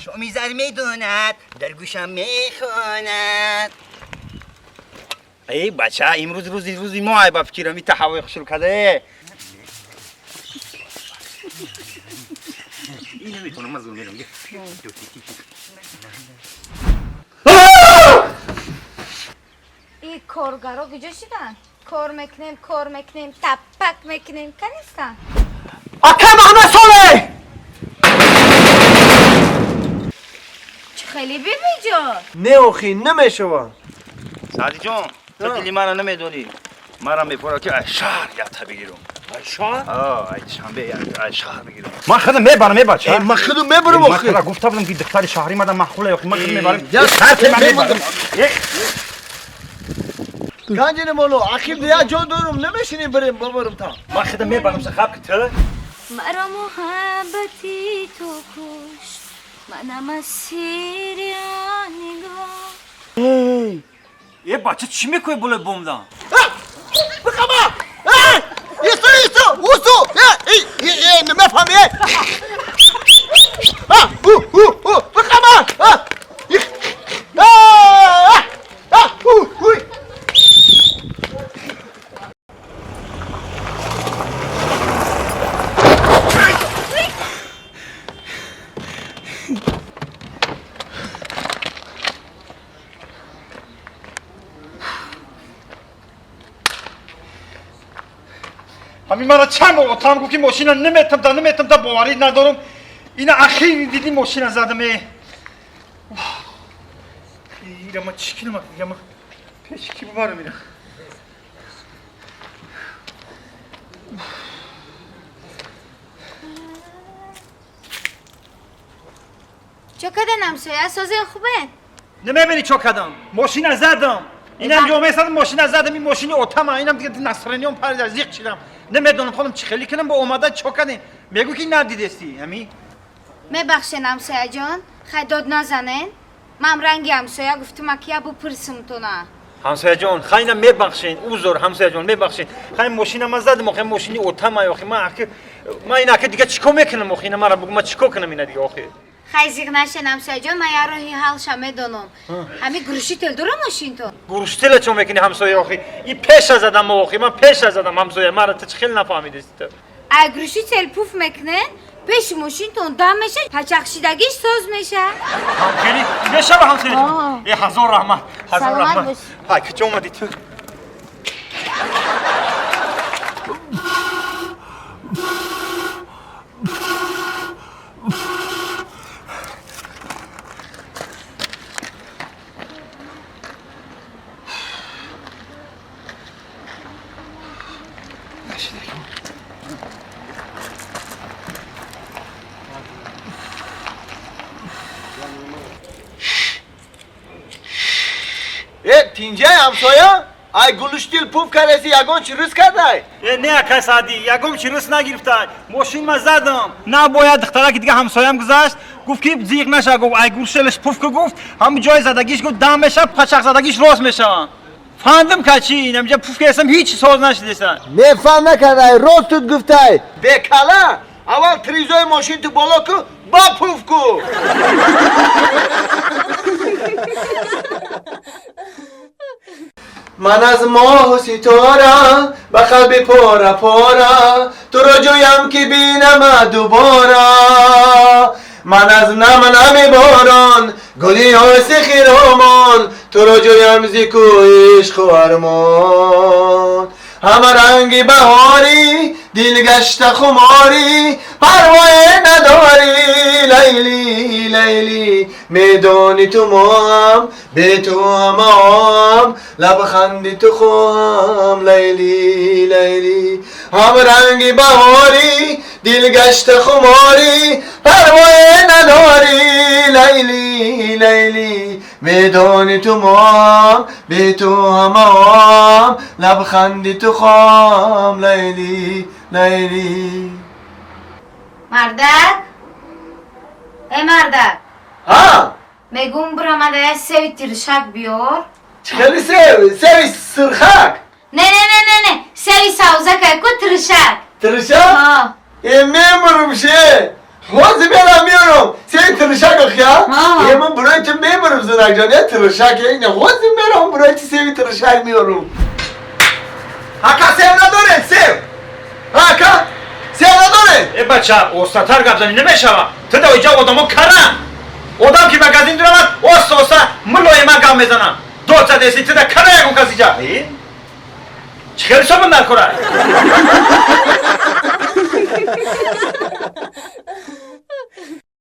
شامیزر میدوند در گوشم میخواند. ای بچه امروز روزی ما با فکرم این تحوی شروع کرده. اینو میتونم از اون میرم. این کارگرها کجا شدن؟ کار میکنیم تپک میکنیم کنیستن. آکم همه ساله. چه خیلی بیبی جان؟ نه آخی نمیشوم. سعدی جان تو دلی منو نمیدونی. مرا میپره که شهر یاد بگیرم. شهر؟ آه شنبه شهر بگیرم. من خودم میبرم بچه. من خودم میبرم آخی. من گفتم بودم که دختر شهری مادم محخوله آخی. من خودم میبرم. یا من میبرم. گنجینه مولو عقیب دیا جا دارم نمیشینیم بریم تا. من خودم میبرم سخاب که تو. مرا محبتی تو کشت منم اسیر نگاه. یه بچه چی میکنی بوله بومدن؟ بخما! ایستو! اوستو! نمیفهمی! بخما! همین مرا چند بار اتام گفت که ماشین نمیتم تا باوری ندارم. اینا اخیری دیدی ماشین زدم. اینا ما چی کنم؟ اینا ما پیش کی ببرم اینا؟ چه کدن همسایه سازه خوبه؟ نمیبینی چه کدام؟ ماشین زدم. اینم جامعه سادم ماشین زدم. این ماشینی اتام اینم دیگه نصرانیام پرید از یک چیدم. نمیدونم خودم چی خیلی کنم با اومده چه کردیم. میگو که ندیدستی همین. میبخشین همسایه جان خیداد نزنین. من رنگی همسایه گفتم که بپرسم تو نه. همسایه جان خیلی میبخشین اوزور همسایه جان میبخشین. خیلی ماشینم زدم آخه ماشینی اتام آخه من اینا که دیگه چیکار میکنم آخه اینا مرا بگو من چیکار کنم اینا دیگه آخه. خیزیق نشین همسایه جان من یه راهی حلش میدونم. همین گروشی تل داره ماشین تو. گروشتل چون میکنی همسایه آخه این پیش از زدم آخه من پیش از زدم همسایه مرا تو خیلی نفهمیدی تو. اگه گروشی تل پوف میکنه پیش ماشین تو دم میشه پچخشیدگیش ساز میشه. خیلی میشه همسایه جان. ای هزار رحمت هزار سلامت رحمت. باش. های که اومدی تو. تینجه همسایه؟ ای گلوشتیل پوف کرسی یگان چی روز کرده؟ نه که سادی یگم چی روز نگرفته. ماشین ما زدم. نه باید دختره که دیگه همسایم گذاشت گفت که زیغ نشه گفت ای گوشتلش پوف که گفت هم جای زدگیش گفت دم میشه پچق زدگیش راست میشه. فهمیدم که چی اینجا پوف که اسم هیچ ساز نشدیسن. نفهم نکرده راست تو گفته بکلا اول تریزای ماشین تو بالا کو با پوف کو من از ماه و ستاره به قلب پاره پاره تو را جویم که بینم دوباره من از نم باران گلی های خیرامان تو را جویم زیکو عشق و ارمان همه رنگ بهاری دل گشت خماری پروای نداری لیلی لیلی میدانی تو ما به تو هم لبخندی تو خواهم لیلی لیلی همه رنگ بهاری دل گشت خماری پروای نداری لیلی لیلی میدانی تو ما به تو هم لبخندی تو خواهم لیلی لیلی مردک ای مردک ها میگم برامده سوی ترشک بیار. خیلی سوی سرخک نه سوی سوزک کو ترشک. ترشک؟ ها میمرم شه Hozı beğenmiyorum. Sen tırışak ya. Ha. Yemin bırakın memurum zınakcan ya tırışak ya. Ne hozı beğenmiyorum bırakın seni tırışakmıyorum. Haka sevna dönen sev. Haka sevna dönen. E bacha, o satar gabzani ne meşava? Tıda oyca odamı kara. Odam ki magazin duramaz, olsa mılo yema gam mezana. Doça desi tıda kara yakın kazıca. Çıkarırsa bunlar kora.